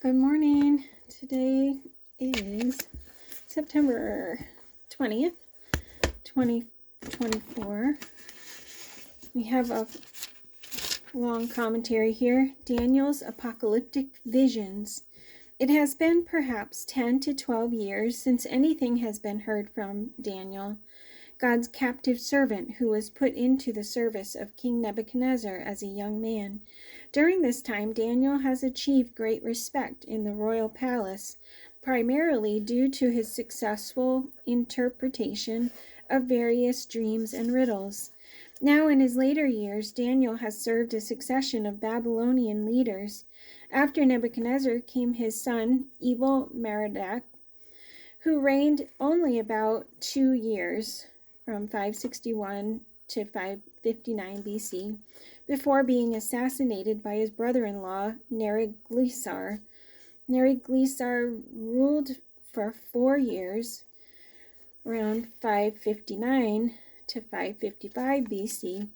Good morning. Today is September 20th, 2024. We have a long commentary here. Daniel's apocalyptic visions. It has been perhaps 10 to 12 years since anything has been heard from Daniel, God's captive servant who was put into the service of King Nebuchadnezzar as a young man. During this time, Daniel has achieved great respect in the royal palace, primarily due to his successful interpretation of various dreams and riddles. Now, in his later years, Daniel has served a succession of Babylonian leaders. After Nebuchadnezzar came his son, Evil Merodach, who reigned only about 2 years, from 561 to 559 BC, before being assassinated by his brother-in-law, Neriglissar. Neriglissar ruled for 4 years, around 559 to 555 BC.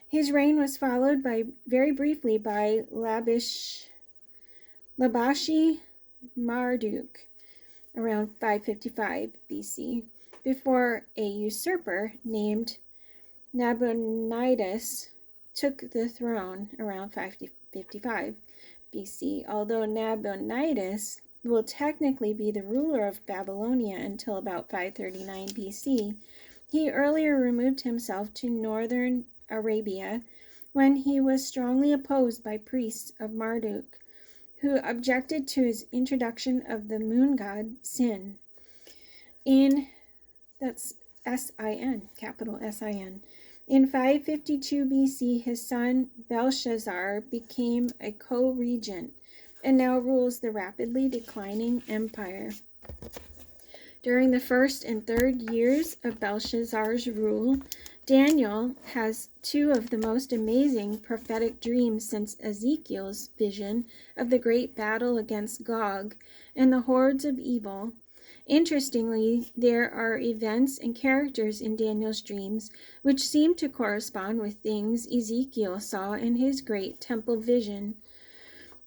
His reign was followed very briefly by Labashi Marduk, around 555 BC, before a usurper named Nabonidus took the throne around 555 BC. Although Nabonidus will technically be the ruler of Babylonia until about 539 BC, he earlier removed himself to northern Arabia when he was strongly opposed by priests of Marduk, who objected to his introduction of the moon god Sin. That's S-I-N, capital S-I-N. In 552 BC, his son Belshazzar became a co-regent and now rules the rapidly declining empire. During the first and third years of Belshazzar's rule, Daniel has two of the most amazing prophetic dreams since Ezekiel's vision of the great battle against Gog and the hordes of evil. Interestingly, there are events and characters in Daniel's dreams which seem to correspond with things Ezekiel saw in his great temple vision.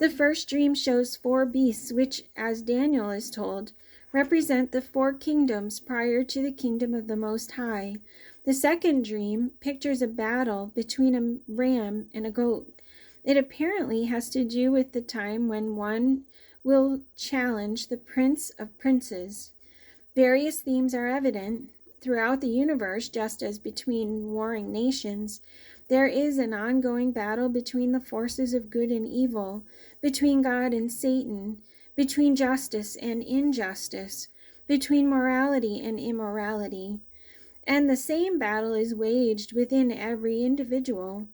The first dream shows 4 beasts which, as Daniel is told, represent the 4 kingdoms prior to the kingdom of the Most High. The second dream pictures a battle between a ram and a goat. It apparently has to do with the time when one will challenge the Prince of Princes. Various themes are evident throughout the universe, just as between warring nations. There is an ongoing battle between the forces of good and evil, between God and Satan, between justice and injustice, between morality and immorality. And the same battle is waged within every individual.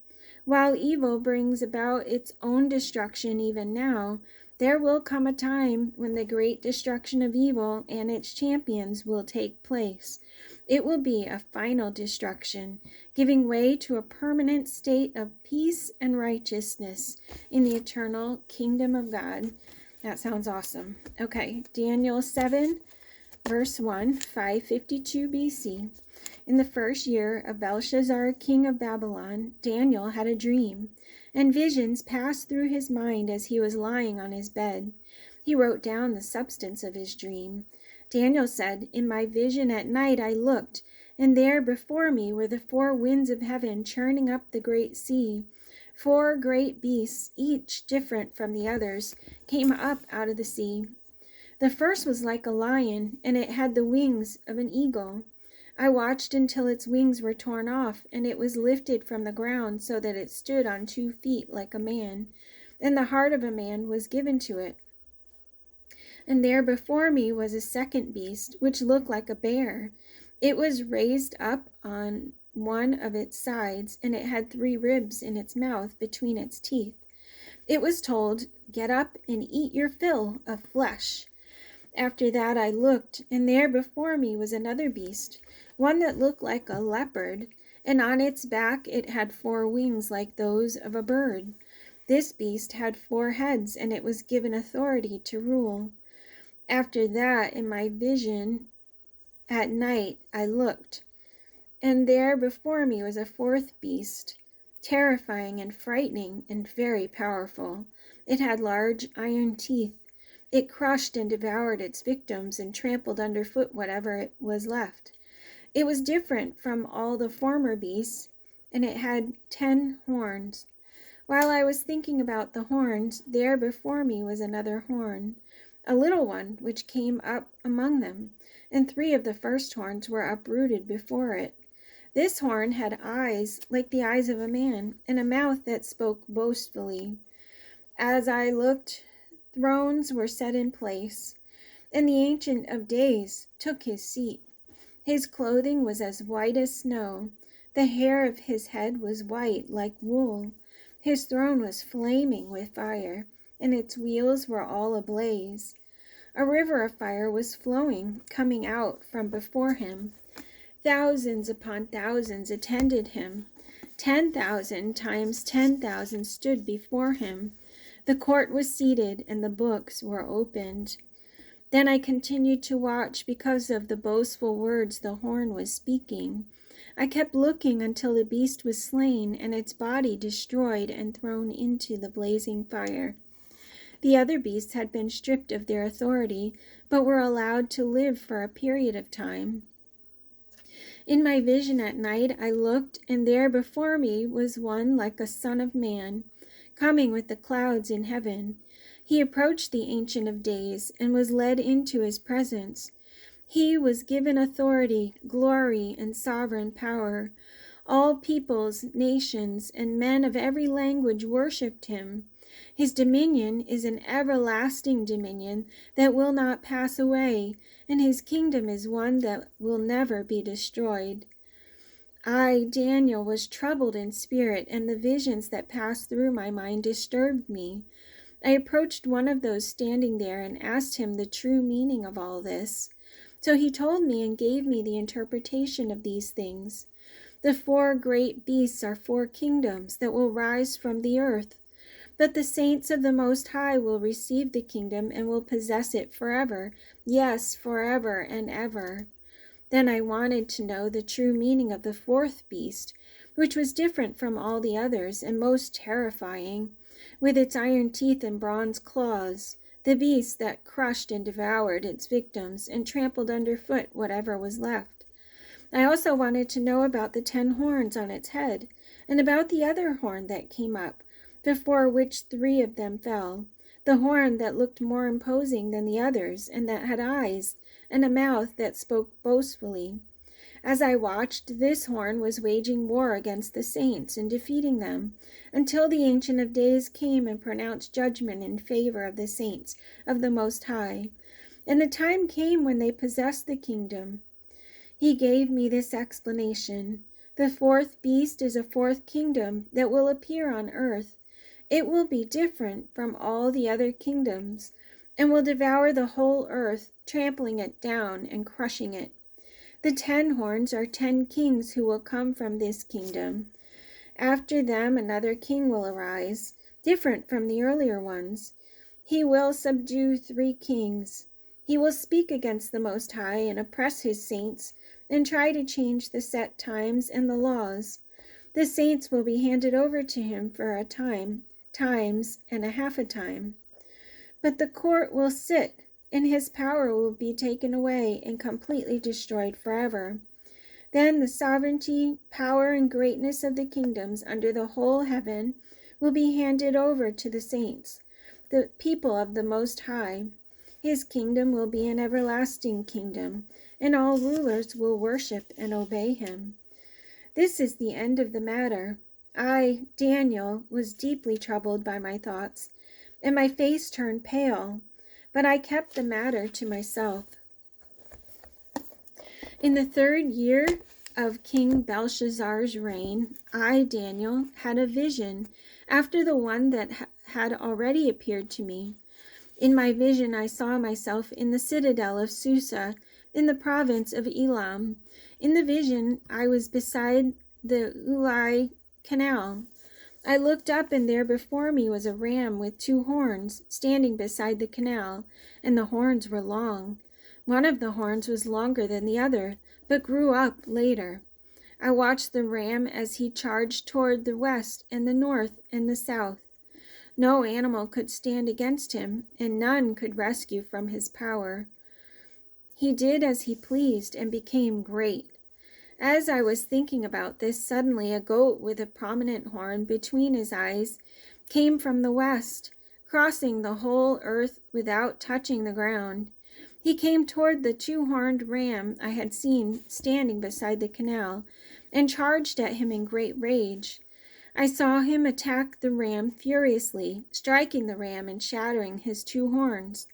While evil brings about its own destruction even now, there will come a time when the great destruction of evil and its champions will take place. It will be a final destruction, giving way to a permanent state of peace and righteousness in the eternal kingdom of God. That sounds awesome. Okay, Daniel 7, verse 1, 552 BC. In the first year of Belshazzar, king of Babylon, Daniel had a dream, and visions passed through his mind as he was lying on his bed. He wrote down the substance of his dream. Daniel said, "In my vision at night I looked, and there before me were the 4 winds of heaven churning up the great sea. 4 great beasts, each different from the others, came up out of the sea. The first was like a lion, and it had the wings of an eagle. I watched until its wings were torn off, and it was lifted from the ground so that it stood on 2 feet like a man, and the heart of a man was given to it. And there before me was a second beast, which looked like a bear. It was raised up on one of its sides, and it had 3 ribs in its mouth between its teeth. It was told, 'Get up and eat your fill of flesh.' After that I looked, and there before me was another beast, one that looked like a leopard, and on its back it had 4 wings like those of a bird. This beast had 4 heads, and it was given authority to rule. After that, in my vision at night I looked, and there before me was a 4th beast, terrifying and frightening and very powerful. It had large iron teeth. It crushed and devoured its victims and trampled underfoot whatever it was left. It was different from all the former beasts, and it had 10 horns. While I was thinking about the horns, there before me was another horn, a little one, which came up among them, and 3 of the first horns were uprooted before it. This horn had eyes like the eyes of a man, and a mouth that spoke boastfully. As I looked, thrones were set in place, and the Ancient of Days took his seat. His clothing was as white as snow. The hair of his head was white like wool. His throne was flaming with fire, and its wheels were all ablaze. A river of fire was flowing, coming out from before him. Thousands upon thousands attended him. 10,000 times 10,000 stood before him. The court was seated, and the books were opened. Then I continued to watch because of the boastful words the horn was speaking. I kept looking until the beast was slain and its body destroyed and thrown into the blazing fire. The other beasts had been stripped of their authority, but were allowed to live for a period of time. In my vision at night I looked, and there before me was one like a son of man, coming with the clouds in heaven. He approached the Ancient of Days and was led into his presence. He was given authority, glory, and sovereign power. All peoples, nations, and men of every language worshipped him. His dominion is an everlasting dominion that will not pass away, and his kingdom is one that will never be destroyed. I, Daniel, was troubled in spirit, and the visions that passed through my mind disturbed me. I approached one of those standing there and asked him the true meaning of all this. So he told me and gave me the interpretation of these things. The 4 great beasts are 4 kingdoms that will rise from the earth. But the saints of the Most High will receive the kingdom and will possess it forever. Yes, forever and ever. Then I wanted to know the true meaning of the 4th beast, which was different from all the others and most terrifying, with its iron teeth and bronze claws, the beast that crushed and devoured its victims and trampled underfoot whatever was left. I also wanted to know about the 10 horns on its head, and about the other horn that came up, before which 3 of them fell, the horn that looked more imposing than the others, and that had eyes, and a mouth that spoke boastfully. As I watched, this horn was waging war against the saints and defeating them, until the Ancient of Days came and pronounced judgment in favor of the saints of the Most High. And the time came when they possessed the kingdom. He gave me this explanation. The 4th beast is a 4th kingdom that will appear on earth. It will be different from all the other kingdoms, and will devour the whole earth, trampling it down and crushing it. The 10 horns are 10 kings who will come from this kingdom. After them another king will arise, different from the earlier ones. He will subdue 3 kings. He will speak against the Most High and oppress his saints, and try to change the set times and the laws. The saints will be handed over to him for a time, times and a half a time. But the court will sit, and his power will be taken away and completely destroyed forever. Then the sovereignty, power, and greatness of the kingdoms under the whole heaven will be handed over to the saints, the people of the Most High. His kingdom will be an everlasting kingdom, and all rulers will worship and obey him. This is the end of the matter. I, Daniel, was deeply troubled by my thoughts, and my face turned pale, but I kept the matter to myself. In the 3rd year of King Belshazzar's reign, I, Daniel, had a vision after the one that had already appeared to me. In my vision I saw myself in the citadel of Susa, in the province of Elam. In the vision I was beside the Ulai Canal. I looked up, and there before me was a ram with 2 horns, standing beside the canal, and the horns were long. One of the horns was longer than the other, but grew up later. I watched the ram as he charged toward the west and the north and the south. No animal could stand against him, and none could rescue from his power. He did as he pleased and became great. As I was thinking about this, suddenly a goat with a prominent horn between his eyes came from the west, crossing the whole earth without touching the ground. He came toward the two-horned ram I had seen standing beside the canal, and charged at him in great rage. I saw him attack the ram furiously, striking the ram and shattering his two horns.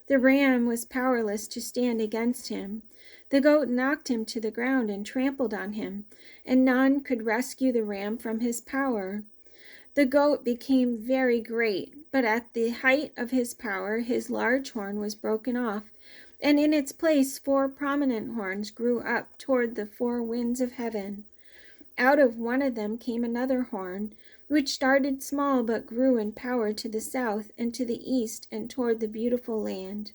The ram was powerless to stand against him. The goat knocked him to the ground and trampled on him, and none could rescue the ram from his power. The goat became very great, but at the height of his power his large horn was broken off, and in its place 4 prominent horns grew up toward the 4 winds of heaven. Out of one of them came another horn, which started small but grew in power to the south and to the east and toward the beautiful land.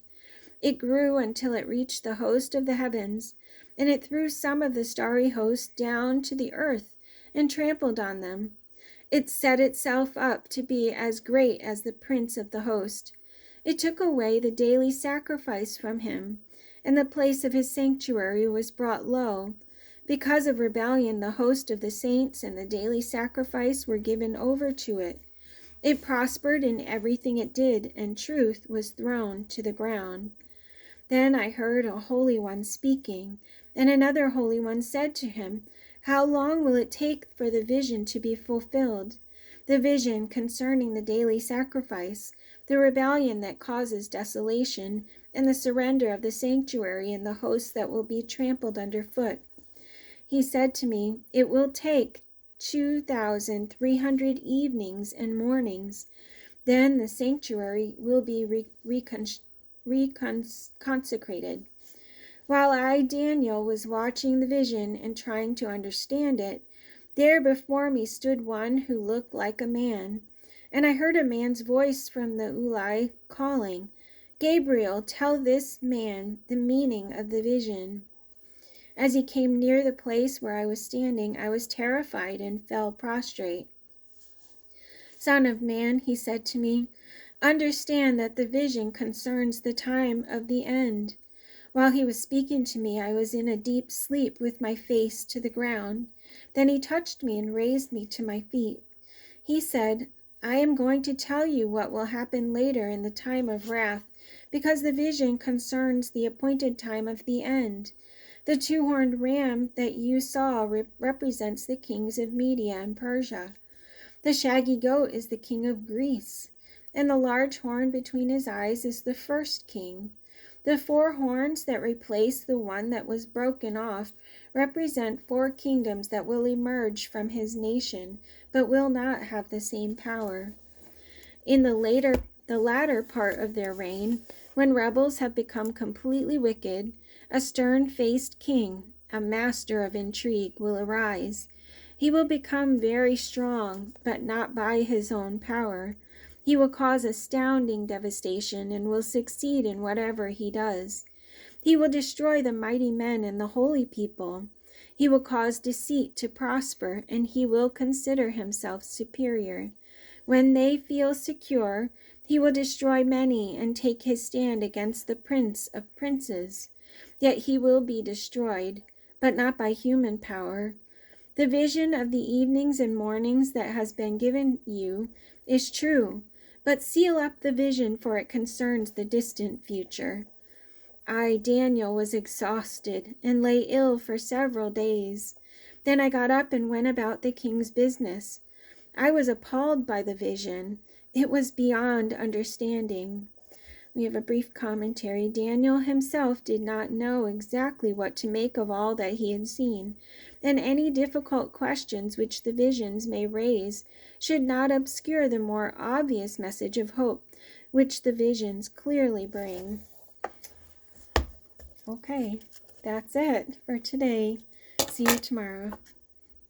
It grew until it reached the host of the heavens, and it threw some of the starry host down to the earth and trampled on them. It set itself up to be as great as the prince of the host. It took away the daily sacrifice from him, and the place of his sanctuary was brought low. Because of rebellion, the host of the saints and the daily sacrifice were given over to it. It prospered in everything it did, and truth was thrown to the ground. Then I heard a Holy One speaking, and another Holy One said to him, "How long will it take for the vision to be fulfilled? The vision concerning the daily sacrifice, the rebellion that causes desolation, and the surrender of the sanctuary and the host that will be trampled underfoot." He said to me, "It will take 2,300 evenings and mornings. Then the sanctuary will be consecrated." While I, Daniel, was watching the vision and trying to understand it, there before me stood one who looked like a man. And I heard a man's voice from the Ulai calling, "Gabriel, tell this man the meaning of the vision." As he came near the place where I was standing, I was terrified and fell prostrate. "Son of man," he said to me, "understand that the vision concerns the time of the end." While he was speaking to me, I was in a deep sleep with my face to the ground. Then he touched me and raised me to my feet. He said, "I am going to tell you what will happen later in the time of wrath, because the vision concerns the appointed time of the end. The two-horned ram that you saw represents the kings of Media and Persia. The shaggy goat is the king of Greece, and the large horn between his eyes is the first king. The 4 horns that replace the one that was broken off represent 4 kingdoms that will emerge from his nation, but will not have the same power. In the latter part of their reign, when rebels have become completely wicked, a stern-faced king, a master of intrigue, will arise. He will become very strong, but not by his own power. He will cause astounding devastation and will succeed in whatever he does. He will destroy the mighty men and the holy people. He will cause deceit to prosper, and he will consider himself superior. When they feel secure, he will destroy many and take his stand against the prince of princes. Yet he will be destroyed, but not by human power. The vision of the evenings and mornings that has been given you is true, but seal up the vision, for it concerns the distant future. I, Daniel, was exhausted and lay ill for several days. Then I got up and went about the king's business. I was appalled by the vision. It was beyond understanding. We have a brief commentary. Daniel himself did not know exactly what to make of all that he had seen, and any difficult questions which the visions may raise should not obscure the more obvious message of hope which the visions clearly bring. Okay, that's it for today. See you tomorrow.